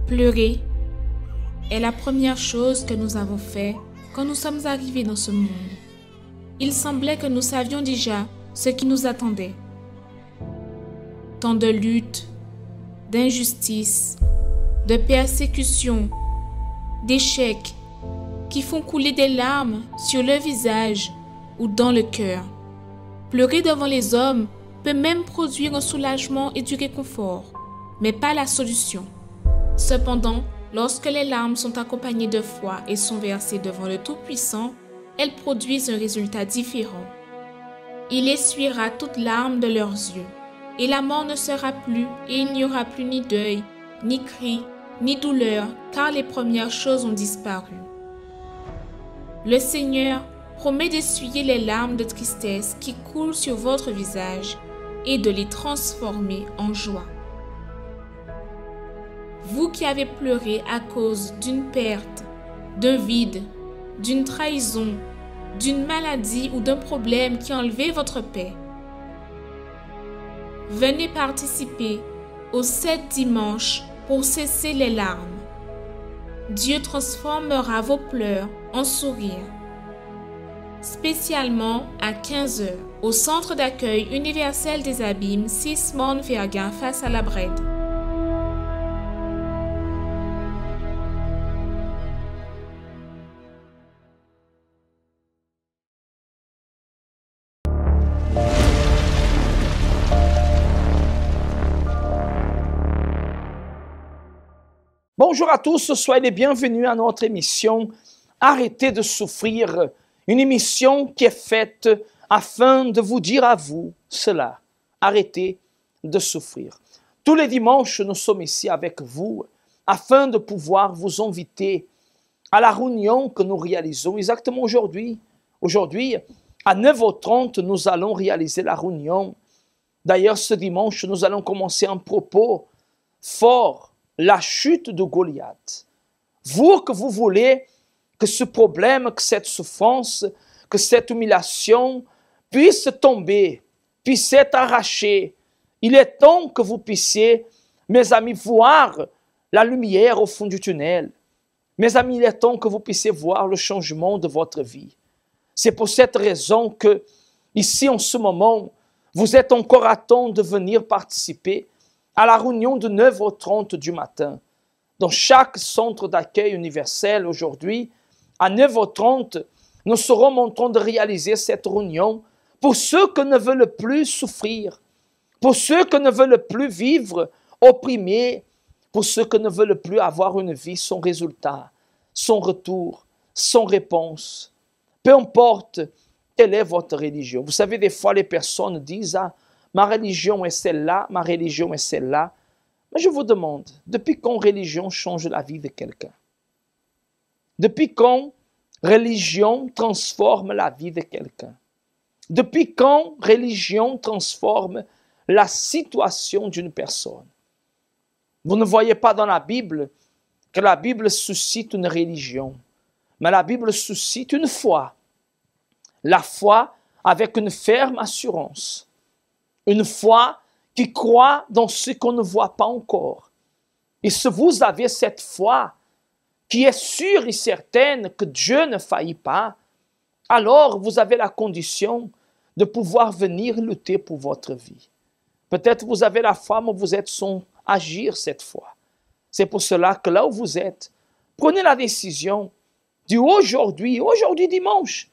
Pleurer est la première chose que nous avons fait quand nous sommes arrivés dans ce monde. Il semblait que nous savions déjà ce qui nous attendait. Tant de luttes, d'injustices, de persécutions, d'échecs qui font couler des larmes sur le visage ou dans le cœur. Pleurer devant les hommes peut même produire un soulagement et du réconfort, mais pas la solution. Cependant, lorsque les larmes sont accompagnées de foi et sont versées devant le Tout-Puissant, elles produisent un résultat différent. Il essuiera toute larme de leurs yeux, et la mort ne sera plus, et il n'y aura plus ni deuil, ni cri, ni douleur, car les premières choses ont disparu. Le Seigneur promet d'essuyer les larmes de tristesse qui coulent sur votre visage et de les transformer en joie. Vous qui avez pleuré à cause d'une perte, d'un vide, d'une trahison, d'une maladie ou d'un problème qui a enlevé votre paix, venez participer aux 7 dimanches pour cesser les larmes. Dieu transformera vos pleurs en sourires. Spécialement à 15 h au centre d'accueil universel des Abîmes, 6 Monts-Vergin face à la Brède. Bonjour à tous, soyez les bienvenus à notre émission Arrêtez de souffrir, une émission qui est faite afin de vous dire à vous cela, arrêtez de souffrir. Tous les dimanches, nous sommes ici avec vous afin de pouvoir vous inviter à la réunion que nous réalisons exactement aujourd'hui. Aujourd'hui, à 9h30, nous allons réaliser la réunion. D'ailleurs, ce dimanche, nous allons commencer un propos fort, la chute de Goliath. Vous que vous voulez que ce problème, que cette souffrance, que cette humiliation puisse tomber, puisse être arrachée. Il est temps que vous puissiez, mes amis, voir la lumière au fond du tunnel. Mes amis, il est temps que vous puissiez voir le changement de votre vie. C'est pour cette raison que, ici, en ce moment, vous êtes encore à temps de venir participer à la réunion de 9h30 du matin. Dans chaque centre d'accueil universel aujourd'hui, à 9h30, nous serons en train de réaliser cette réunion pour ceux qui ne veulent plus souffrir, pour ceux qui ne veulent plus vivre opprimés, pour ceux qui ne veulent plus avoir une vie sans résultat, sans retour, sans réponse. Peu importe quelle est votre religion. Vous savez, des fois, les personnes disent « Ah, ma religion est celle-là, ma religion est celle-là. » Mais je vous demande, depuis quand religion change la vie de quelqu'un? Depuis quand religion transforme la vie de quelqu'un? Depuis quand religion transforme la situation d'une personne? Vous ne voyez pas dans la Bible que la Bible suscite une religion, mais la Bible suscite une foi. La foi avec une ferme assurance. Une foi qui croit dans ce qu'on ne voit pas encore. Et si vous avez cette foi qui est sûre et certaine que Dieu ne faillit pas, alors vous avez la condition de pouvoir venir lutter pour votre vie. Peut-être vous avez la foi, mais vous êtes sans agir cette fois. C'est pour cela que là où vous êtes, prenez la décision d'aujourd'hui dimanche,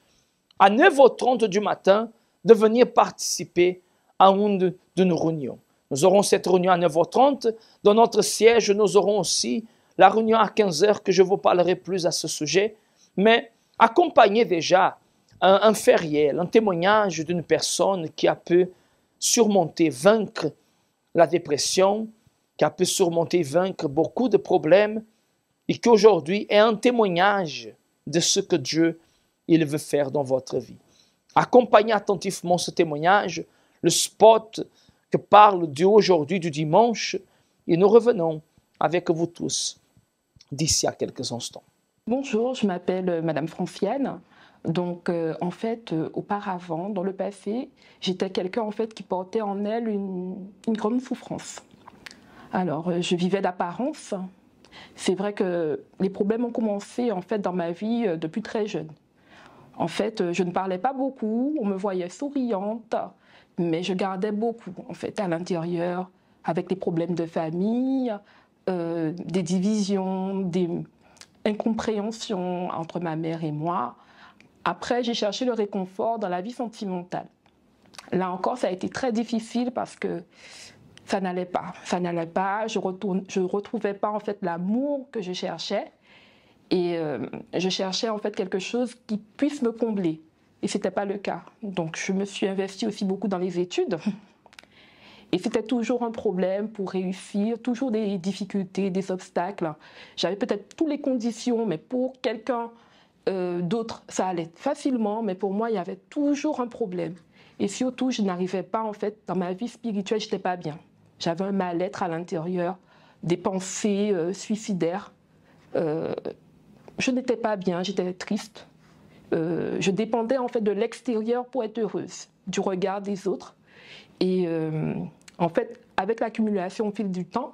à 9h30 du matin, de venir participer à une de nos réunions. Nous aurons cette réunion à 9h30. Dans notre siège, nous aurons aussi la réunion à 15 h que je vous parlerai plus à ce sujet. Mais accompagnez déjà un fait réel, un témoignage d'une personne qui a pu surmonter, vaincre la dépression, qui a pu surmonter, vaincre beaucoup de problèmes et qui aujourd'hui est un témoignage de ce que Dieu il veut faire dans votre vie. Accompagnez attentivement ce témoignage, le spot que parle d'aujourd'hui, du dimanche, et nous revenons avec vous tous d'ici à quelques instants. Bonjour, je m'appelle Madame Franciane. Donc, en fait, auparavant, dans le passé, j'étais quelqu'un en fait qui portait en elle une grande souffrance. Alors, je vivais d'apparence, C'est vrai que les problèmes ont commencé en fait dans ma vie depuis très jeune. En fait, je ne parlais pas beaucoup, on me voyait souriante, mais je gardais beaucoup en fait à l'intérieur, avec les problèmes de famille, des divisions, des incompréhensions entre ma mère et moi. Après, j'ai cherché le réconfort dans la vie sentimentale. Là encore, ça a été très difficile parce que ça n'allait pas. Ça n'allait pas, je retrouvais pas en fait l'amour que je cherchais. Et je cherchais en fait quelque chose qui puisse me combler. Et ce n'était pas le cas. Donc je me suis investie aussi beaucoup dans les études. Et c'était toujours un problème pour réussir, toujours des difficultés, des obstacles. J'avais peut-être toutes les conditions, mais pour quelqu'un d'autre, ça allait facilement. Mais pour moi, il y avait toujours un problème. Et surtout, je n'arrivais pas en fait, dans ma vie spirituelle, je n'étais pas bien. J'avais un mal-être à l'intérieur, des pensées suicidaires. Je n'étais pas bien, j'étais triste. Je dépendais en fait de l'extérieur pour être heureuse, du regard des autres. Et en fait, avec l'accumulation au fil du temps,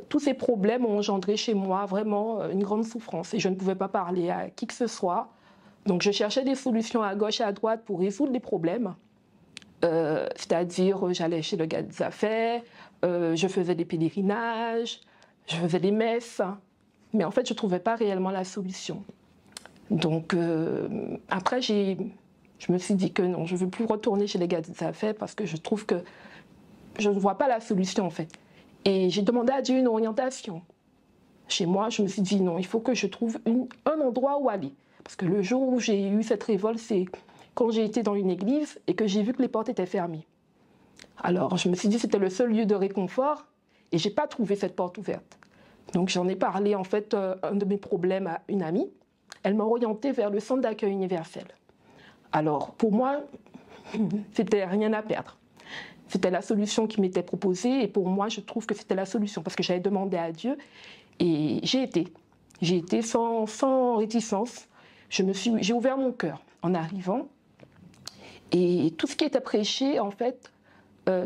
tous ces problèmes ont engendré chez moi vraiment une grande souffrance. Et je ne pouvais pas parler à qui que ce soit. Donc je cherchais des solutions à gauche et à droite pour résoudre les problèmes. C'est-à-dire, j'allais chez le gars des affaires, je faisais des pèlerinages, je faisais des messes. Mais en fait, je ne trouvais pas réellement la solution. Donc, après, je me suis dit que non, je ne veux plus retourner chez les gars des affaires parce que je trouve que je ne vois pas la solution, en fait. Et j'ai demandé à Dieu une orientation. Chez moi, je me suis dit non, il faut que je trouve un endroit où aller. Parce que le jour où j'ai eu cette révolte, c'est quand j'ai été dans une église et que j'ai vu que les portes étaient fermées. Alors, je me suis dit que c'était le seul lieu de réconfort et je n'ai pas trouvé cette porte ouverte. Donc j'en ai parlé en fait un de mes problèmes à une amie. Elle m'a orientée vers le centre d'accueil universel. Alors pour moi, c'était rien à perdre. C'était la solution qui m'était proposée et pour moi je trouve que c'était la solution parce que j'avais demandé à Dieu et j'ai été. J'ai été sans réticence. J'ai ouvert mon cœur en arrivant et tout ce qui était prêché en fait,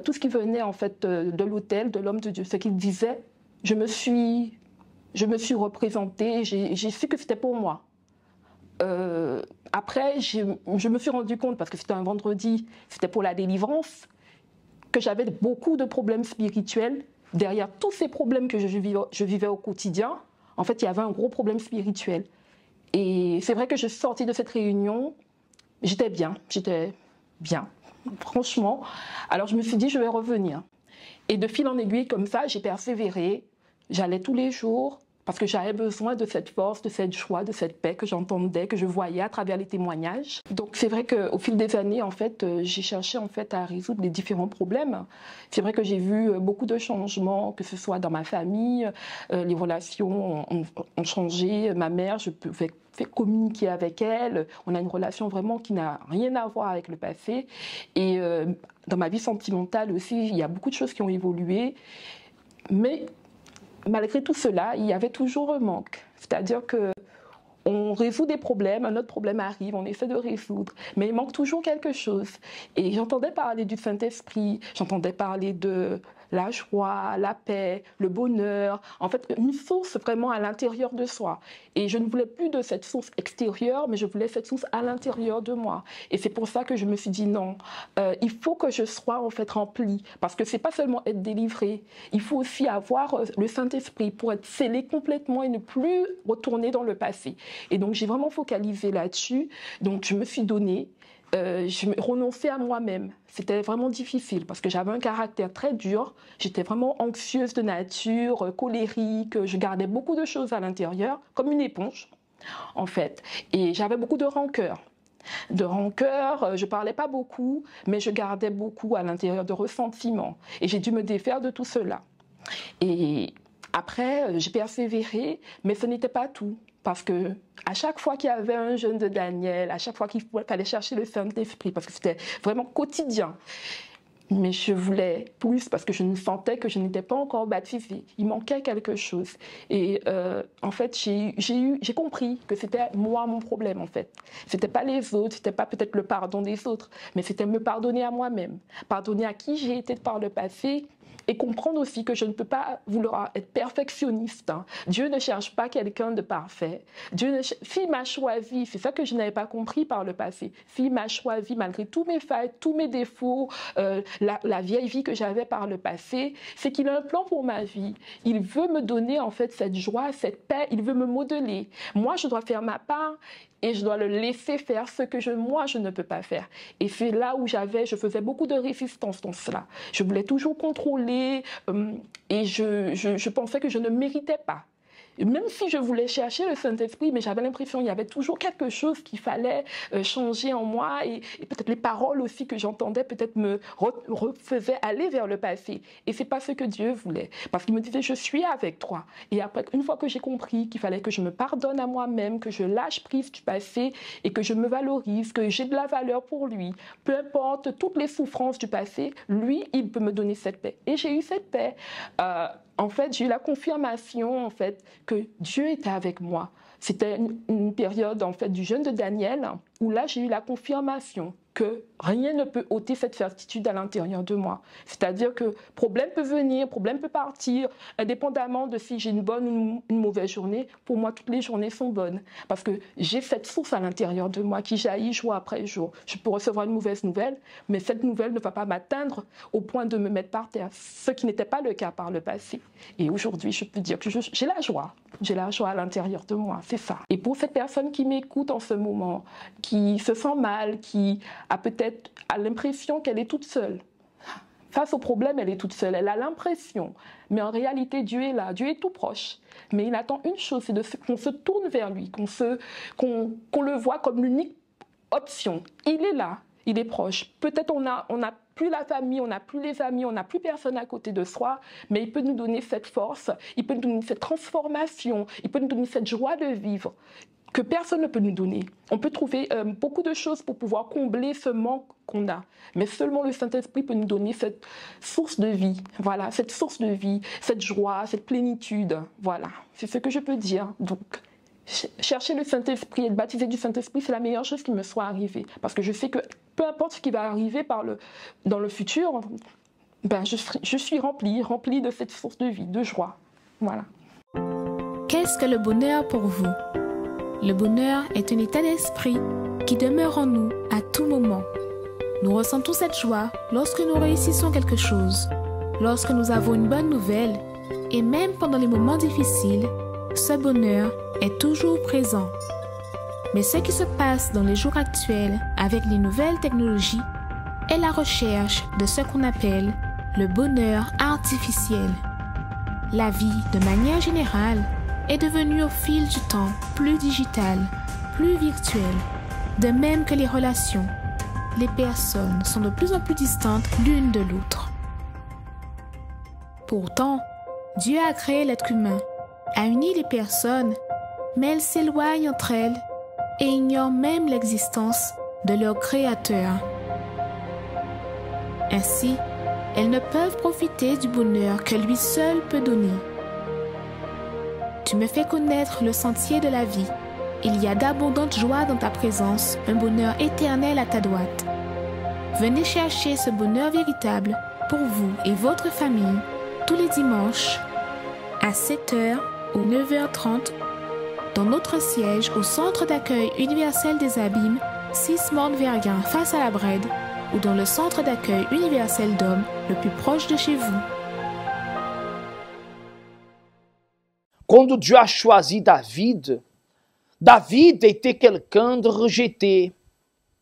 tout ce qui venait en fait de l'autel, de l'homme de Dieu, ce qu'il disait, je me suis représentée, j'ai su que c'était pour moi. Après, je me suis rendu compte, parce que c'était un vendredi, c'était pour la délivrance, que j'avais beaucoup de problèmes spirituels. Derrière tous ces problèmes que je vivais au quotidien, en fait, il y avait un gros problème spirituel. Et c'est vrai que je suis sortie de cette réunion, j'étais bien, franchement. Alors je me suis dit, je vais revenir. Et de fil en aiguille, comme ça, j'ai persévéré. J'allais tous les jours parce que j'avais besoin de cette force, de cette joie, de cette paix que j'entendais, que je voyais à travers les témoignages. Donc c'est vrai qu'au fil des années, en fait, j'ai cherché en fait à résoudre les différents problèmes. C'est vrai que j'ai vu beaucoup de changements, que ce soit dans ma famille, les relations ont changé. Ma mère, je pouvais communiquer avec elle. On a une relation vraiment qui n'a rien à voir avec le passé. Et dans ma vie sentimentale aussi, il y a beaucoup de choses qui ont évolué. Mais malgré tout cela, il y avait toujours un manque. C'est-à-dire qu'on résout des problèmes, un autre problème arrive, on essaie de résoudre, mais il manque toujours quelque chose. Et j'entendais parler du Saint-Esprit, j'entendais parler de la joie, la paix, le bonheur, en fait une source vraiment à l'intérieur de soi. Et je ne voulais plus de cette source extérieure, mais je voulais cette source à l'intérieur de moi. Et c'est pour ça que je me suis dit non, il faut que je sois en fait remplie, parce que c'est pas seulement être délivré, il faut aussi avoir le Saint-Esprit pour être scellé complètement et ne plus retourner dans le passé. Et donc j'ai vraiment focalisé là-dessus, donc je me suis donnée. Je me renonçais à moi-même. C'était vraiment difficile parce que j'avais un caractère très dur. J'étais vraiment anxieuse de nature, colérique. Je gardais beaucoup de choses à l'intérieur, comme une éponge, en fait. Et j'avais beaucoup de rancœur. Je parlais pas beaucoup, mais je gardais beaucoup à l'intérieur de ressentiments. Et j'ai dû me défaire de tout cela. Et après, j'ai persévéré, mais ce n'était pas tout. Parce que à chaque fois qu'il y avait un jeûne de Daniel, à chaque fois qu'il fallait chercher le Saint-Esprit, parce que c'était vraiment quotidien. Mais je voulais plus parce que je me sentais que je n'étais pas encore baptisée. Il manquait quelque chose. Et en fait, j'ai compris que c'était moi mon problème en fait. C'était pas les autres, c'était pas peut-être le pardon des autres, mais c'était me pardonner à moi-même, pardonner à qui j'ai été par le passé Et comprendre aussi que je ne peux pas vouloir être perfectionniste. Dieu ne cherche pas quelqu'un de parfait. S'il m'a choisi, c'est ça que je n'avais pas compris par le passé, s'il m'a choisi malgré tous mes failles, tous mes défauts, la vieille vie que j'avais par le passé, c'est qu'il a un plan pour ma vie. Il veut me donner en fait cette joie, cette paix, il veut me modeler. Moi, je dois faire ma part et je dois le laisser faire ce que moi, je ne peux pas faire. Et c'est là où je faisais beaucoup de résistance dans cela. Je voulais toujours contrôler et je pensais que je ne méritais pas. Même si je voulais chercher le Saint-Esprit, mais j'avais l'impression qu'il y avait toujours quelque chose qu'il fallait changer en moi et peut-être les paroles aussi que j'entendais peut-être me refaisaient aller vers le passé. Et c'est pas ce que Dieu voulait. Parce qu'il me disait, je suis avec toi. Et après, une fois que j'ai compris qu'il fallait que je me pardonne à moi-même, que je lâche prise du passé et que je me valorise, que j'ai de la valeur pour lui, peu importe toutes les souffrances du passé, lui, il peut me donner cette paix. Et j'ai eu cette paix. En fait, j'ai eu la confirmation en fait, que Dieu était avec moi. C'était une période en fait, du jeûne de Daniel où là, j'ai eu la confirmation que rien ne peut ôter cette certitude à l'intérieur de moi. C'est-à-dire que problème peut venir, problème peut partir, indépendamment de si j'ai une bonne ou une mauvaise journée. Pour moi, toutes les journées sont bonnes parce que j'ai cette source à l'intérieur de moi qui jaillit jour après jour. Je peux recevoir une mauvaise nouvelle, mais cette nouvelle ne va pas m'atteindre au point de me mettre par terre, ce qui n'était pas le cas par le passé. Et aujourd'hui, je peux dire que j'ai la joie. J'ai la joie à l'intérieur de moi, c'est ça. Et pour cette personne qui m'écoute en ce moment, qui se sent mal, qui a peut-être l'impression qu'elle est toute seule. Face au problème, elle est toute seule. Elle a l'impression. Mais en réalité, Dieu est là. Dieu est tout proche. Mais il attend une chose, c'est qu'on se tourne vers lui, qu'on le voit comme l'unique option. Il est là. Il est proche. Peut-être on a plus la famille, on n'a plus les amis, on n'a plus personne à côté de soi, mais il peut nous donner cette force, il peut nous donner cette transformation, il peut nous donner cette joie de vivre que personne ne peut nous donner. On peut trouver beaucoup de choses pour pouvoir combler ce manque qu'on a, mais seulement le Saint-Esprit peut nous donner cette source de vie, voilà, cette source de vie, cette joie, cette plénitude, voilà, c'est ce que je peux dire. Donc, chercher le Saint-Esprit, être baptisé du Saint-Esprit, c'est la meilleure chose qui me soit arrivée. Parce que je sais que peu importe ce qui va arriver dans le futur, ben je suis remplie de cette source de vie, de joie. Voilà. Qu'est-ce que le bonheur pour vous? Le bonheur est un état d'esprit qui demeure en nous à tout moment. Nous ressentons cette joie lorsque nous réussissons quelque chose, lorsque nous avons une bonne nouvelle, et même pendant les moments difficiles, ce bonheur est toujours présent. Mais ce qui se passe dans les jours actuels avec les nouvelles technologies est la recherche de ce qu'on appelle le bonheur artificiel. La vie, de manière générale, est devenue au fil du temps plus digitale, plus virtuelle, de même que les relations. Les personnes sont de plus en plus distantes l'une de l'autre. Pourtant, Dieu a créé l'être humain, a uni les personnes, mais elles s'éloignent entre elles et ignorent même l'existence de leur Créateur. Ainsi, elles ne peuvent profiter du bonheur que lui seul peut donner. Tu me fais connaître le sentier de la vie. Il y a d'abondantes joies dans ta présence, un bonheur éternel à ta droite. Venez chercher ce bonheur véritable pour vous et votre famille tous les dimanches à 7h ou 9h30 dans notre siège au Centre d'accueil universel des Abîmes, 6 Morne-Verguin face à la Brède, ou dans le Centre d'accueil universel d'hommes le plus proche de chez vous. Quando Dieu a choisi David, David était quelqu'un de rejeté,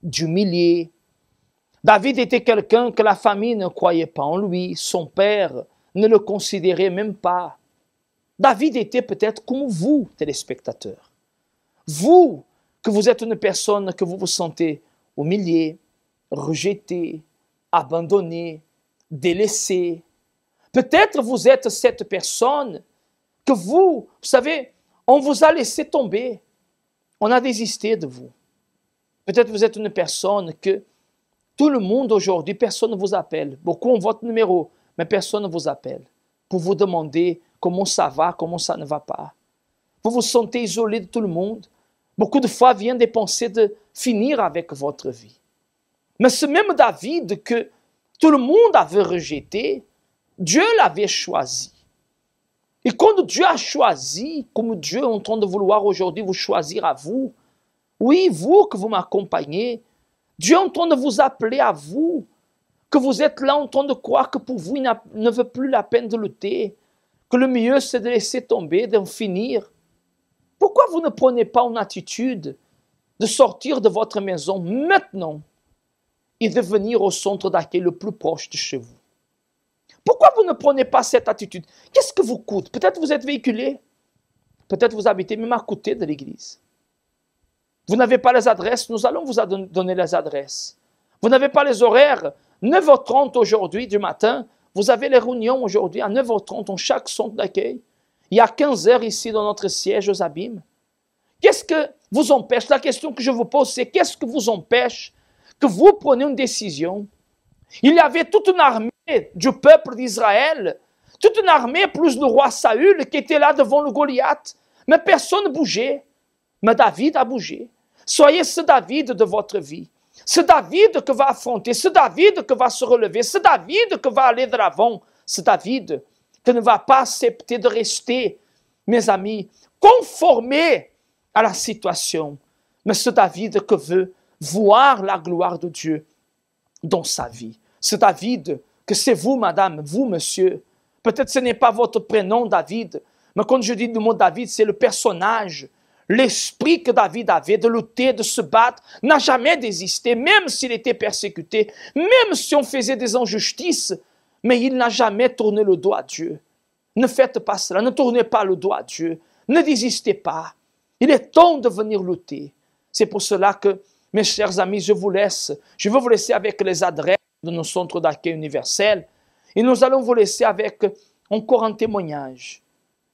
d'humilié. David était quelqu'un que la famille ne croyait pas en lui, son père ne le considérait même pas. David était peut-être comme vous, téléspectateurs. Vous, que vous êtes une personne que vous vous sentez humilié, rejeté, abandonné, délaissé. Peut-être vous êtes cette personne que vous savez, on vous a laissé tomber. On a désisté de vous. Peut-être vous êtes une personne que tout le monde aujourd'hui, personne ne vous appelle. Beaucoup ont votre numéro, mais personne ne vous appelle pour vous demander comment ça va, comment ça ne va pas. Vous vous sentez isolé de tout le monde. Beaucoup de fois viennent des pensées de finir avec votre vie. Mais ce même David que tout le monde avait rejeté, Dieu l'avait choisi. Et quand Dieu a choisi, comme Dieu est en train de vouloir aujourd'hui vous choisir à vous, oui, vous que vous m'accompagnez, Dieu est en train de vous appeler à vous, que vous êtes là en train de croire que pour vous, il ne veut plus la peine de lutter, que le mieux c'est de laisser tomber, d'en finir. Pourquoi vous ne prenez pas une attitude de sortir de votre maison maintenant et de venir au centre d'accueil le plus proche de chez vous? Pourquoi vous ne prenez pas cette attitude? Qu'est-ce que vous coûte? Peut-être vous êtes véhiculé, peut-être vous habitez même à côté de l'église. Vous n'avez pas les adresses, nous allons vous donner les adresses. Vous n'avez pas les horaires, 9h30 aujourd'hui du matin, vous avez les réunions aujourd'hui à 9h30 dans chaque centre d'accueil. Il y a 15h ici dans notre siège aux Abîmes. Qu'est-ce que vous empêche? La question que je vous pose, c'est qu'est-ce que vous empêche que vous preniez une décision? Il y avait toute une armée du peuple d'Israël, toute une armée plus le roi Saül qui était là devant le Goliath, mais personne ne bougeait. Mais David a bougé. Soyez ce David de votre vie. Ce David que va affronter, ce David que va se relever, ce David que va aller de l'avant, ce David qui ne va pas accepter de rester, mes amis, conformé à la situation. Mais ce David que veut voir la gloire de Dieu dans sa vie. Ce David que c'est vous, madame, vous, monsieur. Peut-être ce n'est pas votre prénom, David, mais quand je dis le mot David, c'est le personnage. L'esprit que David avait de lutter, de se battre, n'a jamais désisté, même s'il était persécuté, même si on faisait des injustices, mais il n'a jamais tourné le dos à Dieu. Ne faites pas cela, ne tournez pas le dos à Dieu, ne désistez pas. Il est temps de venir lutter. C'est pour cela que, mes chers amis, je veux vous laisser avec les adresses de nos centres d'accueil universels et nous allons vous laisser avec encore un témoignage,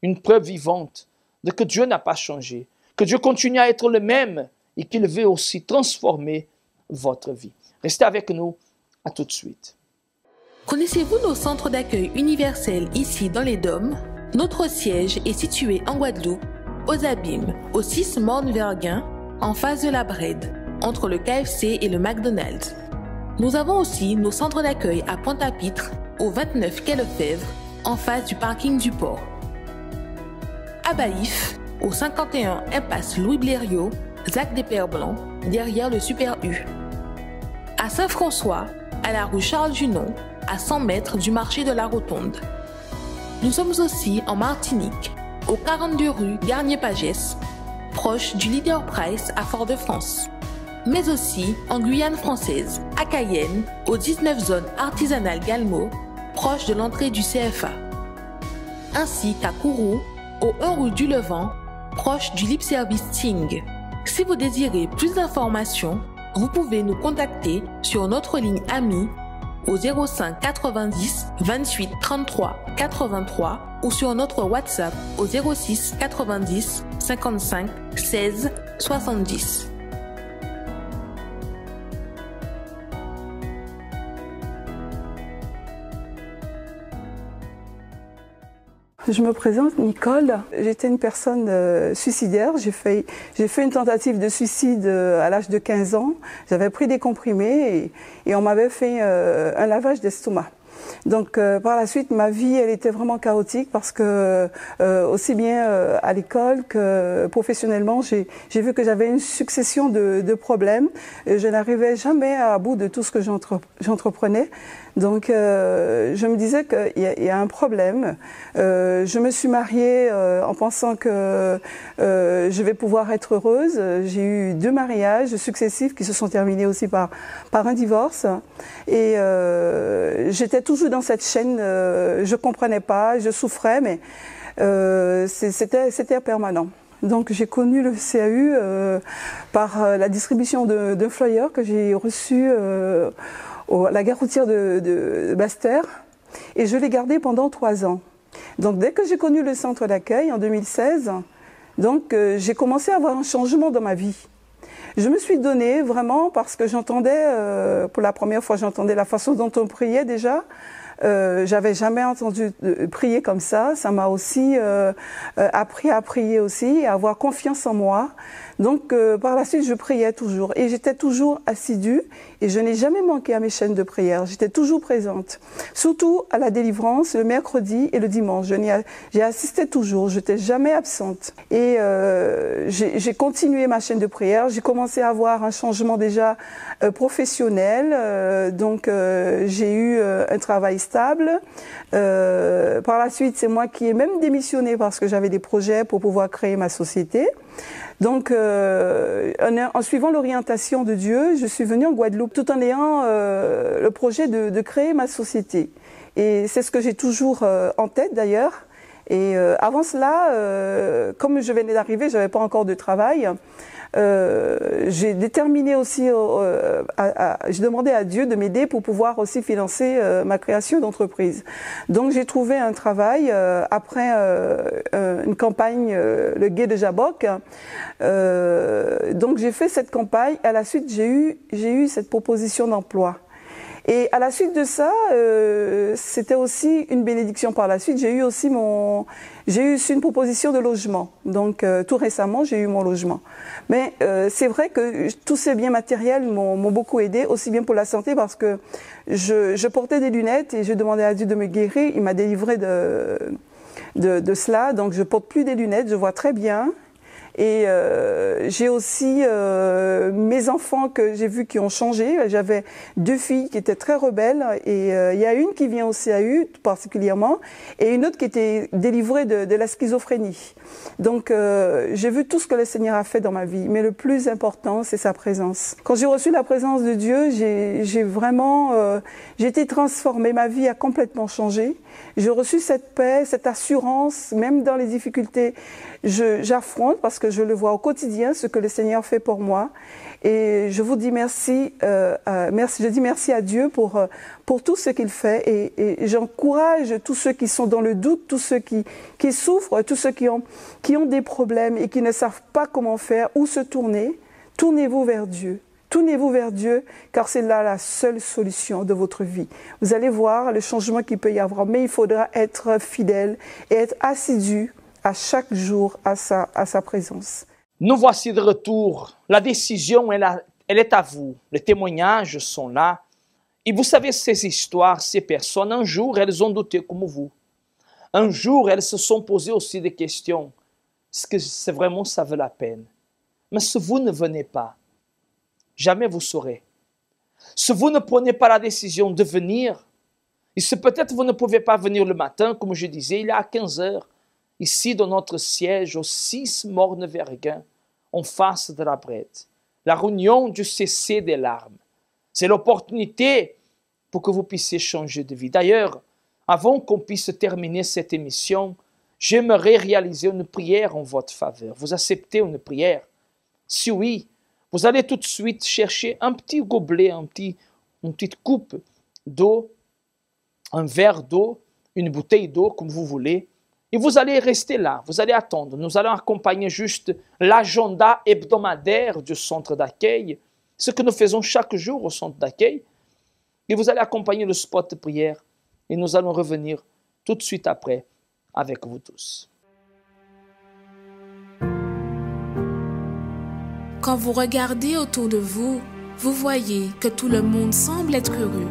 une preuve vivante de que Dieu n'a pas changé, que Dieu continue à être le même et qu'il veut aussi transformer votre vie. Restez avec nous, à tout de suite. Connaissez-vous nos centres d'accueil universels ici dans les Dômes? Notre siège est situé en Guadeloupe, aux Abîmes, au 6 Morne-Verguin, en face de la Brède, entre le KFC et le McDonald's. Nous avons aussi nos centres d'accueil à Pointe-à-Pitre, au 29 quai Lefebvre, en face du parking du port. À Baïf, au 51 impasse Louis Blériot, Zac des Pères Blancs, derrière le Super U. À Saint-François, à la rue Charles Junon, à 100 mètres du marché de la Rotonde. Nous sommes aussi en Martinique, au 42 rue Garnier-Pagès, proche du Leader Price à Fort-de-France. Mais aussi en Guyane française, à Cayenne, au 19 zone artisanale Galmo, proche de l'entrée du CFA. Ainsi qu'à Kourou, au 1 rue du Levant, proche du Lip Service Ting. Si vous désirez plus d'informations, vous pouvez nous contacter sur notre ligne AMI au 05 90 28 33 83 ou sur notre WhatsApp au 06 90 55 16 70. Je me présente, Nicole. J'étais une personne suicidaire. J'ai fait une tentative de suicide à l'âge de 15 ans. J'avais pris des comprimés et on m'avait fait un lavage d'estomac. Donc par la suite, ma vie, elle était vraiment chaotique parce que aussi bien à l'école que professionnellement, j'ai vu que j'avais une succession de problèmes. Je n'arrivais jamais à bout de tout ce que j'entreprenais. Donc je me disais qu'il y a un problème. Je me suis mariée en pensant que je vais pouvoir être heureuse. J'ai eu 2 mariages successifs qui se sont terminés aussi par un divorce. Et j'étais toujours dans cette chaîne, je comprenais pas, je souffrais, mais c'était permanent. Donc j'ai connu le CAU par la distribution d'un flyer que j'ai reçu à la gare routière de Basse-Terre, et je l'ai gardé pendant 3 ans. Donc dès que j'ai connu le centre d'accueil en 2016, donc j'ai commencé à avoir un changement dans ma vie. Je me suis donnée vraiment parce que j'entendais, pour la première fois, j'entendais la façon dont on priait déjà. J'avais jamais entendu prier comme ça. Ça m'a aussi appris à prier aussi, à avoir confiance en moi. Donc, par la suite, je priais toujours. Et j'étais toujours assidue. Et je n'ai jamais manqué à mes chaînes de prière. J'étais toujours présente. Surtout à la délivrance, le mercredi et le dimanche. J'ai assisté toujours. Je n'étais jamais absente. Et j'ai continué ma chaîne de prière. J'ai commencé à avoir un changement déjà professionnel. Donc, j'ai eu un travail stable. Par la suite, c'est moi qui ai même démissionné parce que j'avais des projets pour pouvoir créer ma société. Donc, en suivant l'orientation de Dieu, je suis venue en Guadeloupe tout en ayant le projet de créer ma société. Et c'est ce que j'ai toujours en tête d'ailleurs. Et avant cela, comme je venais d'arriver, je n'avais pas encore de travail. J'ai déterminé aussi, j'ai demandé à Dieu de m'aider pour pouvoir aussi financer ma création d'entreprise. Donc j'ai trouvé un travail après une campagne, le Gué de Jabok. Donc j'ai fait cette campagne. À la suite, j'ai eu cette proposition d'emploi. Et à la suite de ça, c'était aussi une bénédiction par la suite. J'ai eu aussi une proposition de logement. Donc tout récemment, j'ai eu mon logement. Mais c'est vrai que tous ces biens matériels m'ont beaucoup aidé, aussi bien pour la santé parce que je portais des lunettes et je demandais à Dieu de me guérir. Il m'a délivré de cela. Donc je porte plus des lunettes, je vois très bien. Et j'ai aussi mes enfants que j'ai vus qui ont changé. J'avais 2 filles qui étaient très rebelles et il y a une qui vient au CAU particulièrement et une autre qui était délivrée de la schizophrénie. Donc j'ai vu tout ce que le Seigneur a fait dans ma vie, mais le plus important c'est sa présence. Quand j'ai reçu la présence de Dieu, j'ai vraiment j'ai été transformée, ma vie a complètement changé. J'ai reçu cette paix, cette assurance, même dans les difficultés, j'affronte parce que je le vois au quotidien, ce que le Seigneur fait pour moi. Et je vous dis merci, je dis merci à Dieu pour tout ce qu'il fait. Et j'encourage tous ceux qui sont dans le doute, tous ceux qui souffrent, tous ceux qui ont des problèmes et qui ne savent pas comment faire, où se tourner. Tournez-vous vers Dieu. Tournez-vous vers Dieu, car c'est là la seule solution de votre vie. Vous allez voir le changement qu'il peut y avoir, mais il faudra être fidèle et être assidu à chaque jour à sa présence. Nous voici de retour. La décision, elle est à vous. Les témoignages sont là. Et vous savez, ces histoires, ces personnes, un jour, elles ont douté comme vous. Un jour, elles se sont posées aussi des questions. Est-ce que c'est vraiment ça vaut la peine? Mais si vous ne venez pas, jamais vous saurez. Si vous ne prenez pas la décision de venir, et si peut-être vous ne pouvez pas venir le matin, comme je disais, il est à 15 heures, ici dans notre siège au 6 Morne-Verguin, en face de la Brède. La réunion du cessez des larmes. C'est l'opportunité pour que vous puissiez changer de vie. D'ailleurs, avant qu'on puisse terminer cette émission, j'aimerais réaliser une prière en votre faveur. Vous acceptez une prière? Si oui, vous allez tout de suite chercher un petit gobelet, une petite coupe d'eau, un verre d'eau, une bouteille d'eau, comme vous voulez, et vous allez rester là, vous allez attendre. Nous allons accompagner juste l'agenda hebdomadaire du centre d'accueil, ce que nous faisons chaque jour au centre d'accueil, et vous allez accompagner le spot de prière, et nous allons revenir tout de suite après avec vous tous. Quand vous regardez autour de vous, vous voyez que tout le monde semble être heureux.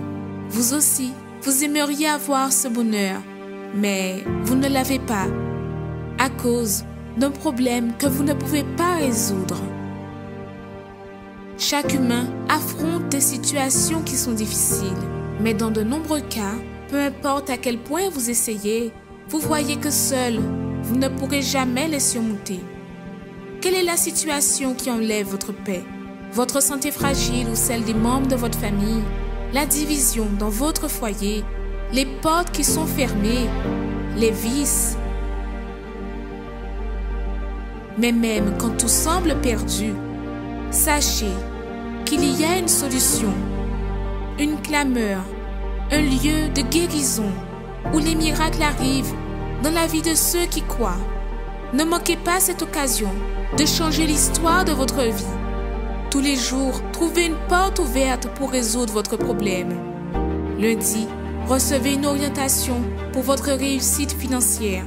Vous aussi, vous aimeriez avoir ce bonheur, mais vous ne l'avez pas à cause d'un problème que vous ne pouvez pas résoudre. Chaque humain affronte des situations qui sont difficiles, mais dans de nombreux cas, peu importe à quel point vous essayez, vous voyez que seul, vous ne pourrez jamais les surmonter. Quelle est la situation qui enlève votre paix? Votre santé fragile ou celle des membres de votre famille? La division dans votre foyer? Les portes qui sont fermées? Les vices? Mais même quand tout semble perdu, sachez qu'il y a une solution, une clameur, un lieu de guérison où les miracles arrivent dans la vie de ceux qui croient. Ne manquez pas cette occasion de changer l'histoire de votre vie. Tous les jours, trouvez une porte ouverte pour résoudre votre problème. Lundi, recevez une orientation pour votre réussite financière.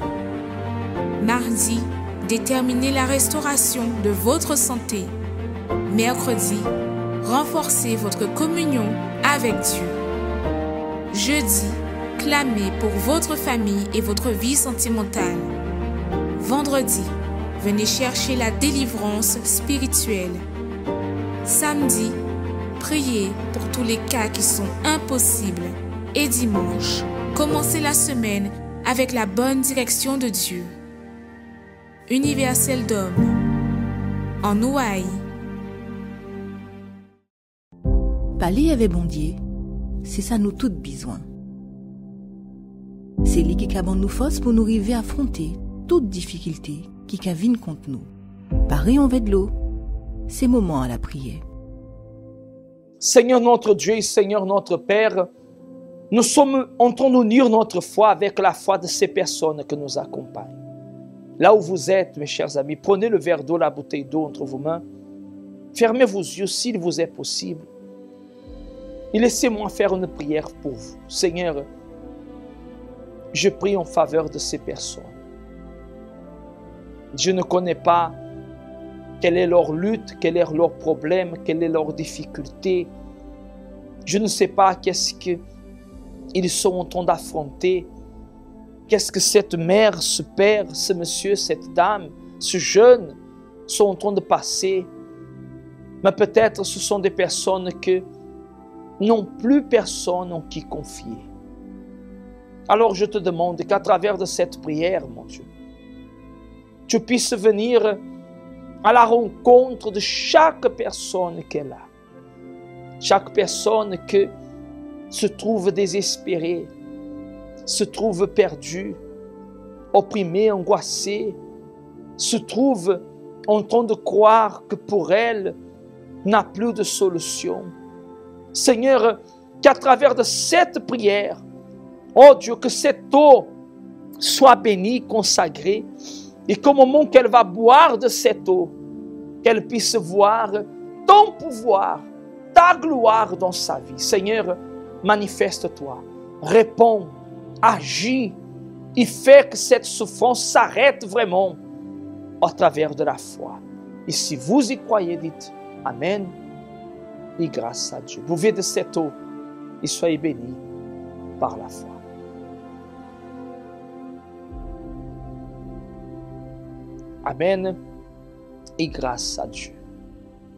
Mardi, déterminez la restauration de votre santé. Mercredi, renforcez votre communion avec Dieu. Jeudi, clamez pour votre famille et votre vie sentimentale. Vendredi, venez chercher la délivrance spirituelle. Samedi, priez pour tous les cas qui sont impossibles. Et dimanche, commencez la semaine avec la bonne direction de Dieu. Universel d'hommes, en Ouaille. Parler avec bon Dieu, c'est ça nous toutes besoin. C'est lui qui a nous force pour nous arriver à affronter toute difficulté qui vienne contre nous. Pareil en de l'eau, c'est moment à la prière. Seigneur notre Dieu et Seigneur notre Père, nous sommes en train d'unir notre foi avec la foi de ces personnes que nous accompagnent. Là où vous êtes, mes chers amis, prenez le verre d'eau, la bouteille d'eau entre vos mains. Fermez vos yeux s'il vous est possible. Et laissez-moi faire une prière pour vous. Seigneur, je prie en faveur de ces personnes. Je ne connais pas quelle est leur lutte, quel est leur problème, quelle est leur difficulté. Je ne sais pas qu'est-ce qu'ils sont en train d'affronter. Qu'est-ce que cette mère, ce père, ce monsieur, cette dame, ce jeune sont en train de passer. Mais peut-être ce sont des personnes qui n'ont plus personne en qui confier. Alors je te demande qu'à travers de cette prière, mon Dieu, tu puisses venir à la rencontre de chaque personne qui est là. Chaque personne qui se trouve désespérée, se trouve perdue, opprimée, angoissée, se trouve en train de croire que pour elle n'a plus de solution. Seigneur, qu'à travers de cette prière, oh Dieu, que cette eau soit bénie, consacrée, et qu'au moment qu'elle va boire de cette eau, qu'elle puisse voir ton pouvoir, ta gloire dans sa vie. Seigneur, manifeste-toi, réponds, agis, et fais que cette souffrance s'arrête vraiment à travers de la foi. Et si vous y croyez, dites Amen et grâce à Dieu. Buvez de cette eau et soyez bénis par la foi. Amen et grâce à Dieu.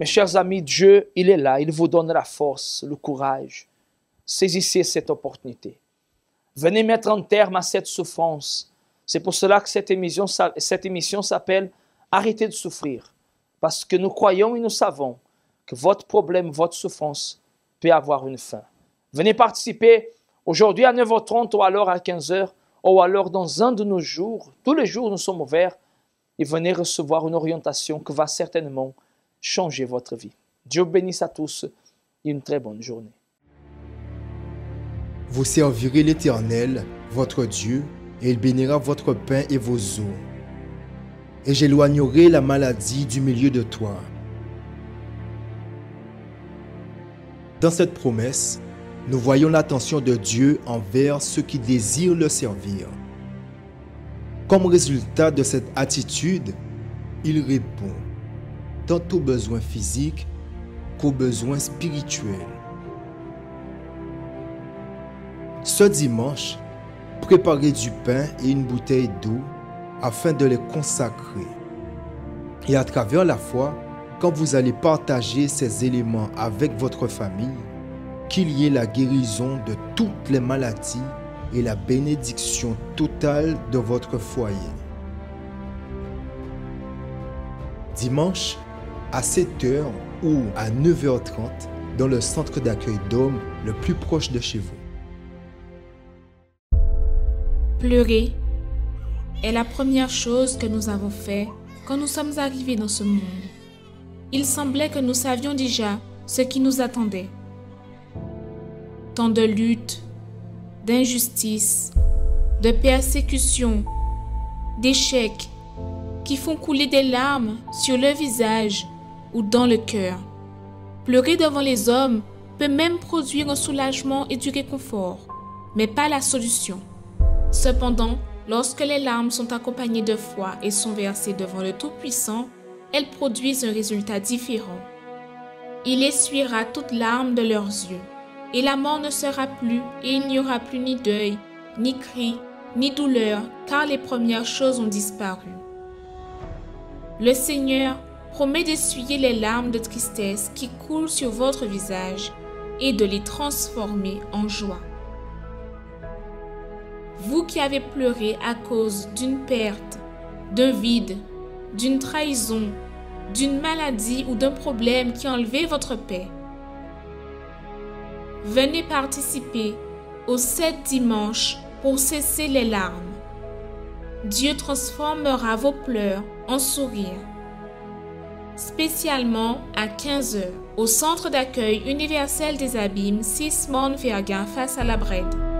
Mes chers amis, Dieu, il est là, il vous donne la force, le courage. Saisissez cette opportunité. Venez mettre un terme à cette souffrance. C'est pour cela que cette émission s'appelle « Arrêtez de souffrir ». Parce que nous croyons et nous savons que votre problème, votre souffrance peut avoir une fin. Venez participer aujourd'hui à 9h30 ou alors à 15h ou alors dans un de nos jours. Tous les jours, nous sommes ouverts et venez recevoir une orientation qui va certainement changer votre vie. Dieu bénisse à tous et une très bonne journée. Vous servirez l'Éternel, votre Dieu, et il bénira votre pain et vos eaux. Et j'éloignerai la maladie du milieu de toi. Dans cette promesse, nous voyons l'attention de Dieu envers ceux qui désirent le servir. Comme résultat de cette attitude, il répond tant aux besoins physiques qu'aux besoins spirituels. Ce dimanche, préparez du pain et une bouteille d'eau afin de les consacrer. Et à travers la foi, quand vous allez partager ces éléments avec votre famille, qu'il y ait la guérison de toutes les maladies et la bénédiction totale de votre foyer. Dimanche, à 7h ou à 9h30, dans le centre d'accueil d'hommes le plus proche de chez vous. Pleurer est la première chose que nous avons fait quand nous sommes arrivés dans ce monde. Il semblait que nous savions déjà ce qui nous attendait. Tant de luttes, d'injustices, de persécutions, d'échecs qui font couler des larmes sur le visage ou dans le cœur. Pleurer devant les hommes peut même produire un soulagement et du réconfort. mais pas la solution. Cependant, lorsque les larmes sont accompagnées de foi et sont versées devant le Tout-Puissant, elles produisent un résultat différent. Il essuiera toutes larmes de leurs yeux, et la mort ne sera plus, et il n'y aura plus ni deuil, ni cri, ni douleur, car les premières choses ont disparu. Le Seigneur promet d'essuyer les larmes de tristesse qui coulent sur votre visage et de les transformer en joie. Vous qui avez pleuré à cause d'une perte, d'un vide, d'une trahison, d'une maladie ou d'un problème qui a enlevé votre paix, venez participer aux 7 dimanches pour cesser les larmes. Dieu transformera vos pleurs en sourires. Spécialement à 15h, au centre d'accueil universel des Abîmes, 6 Morne Vergin face à la Brède.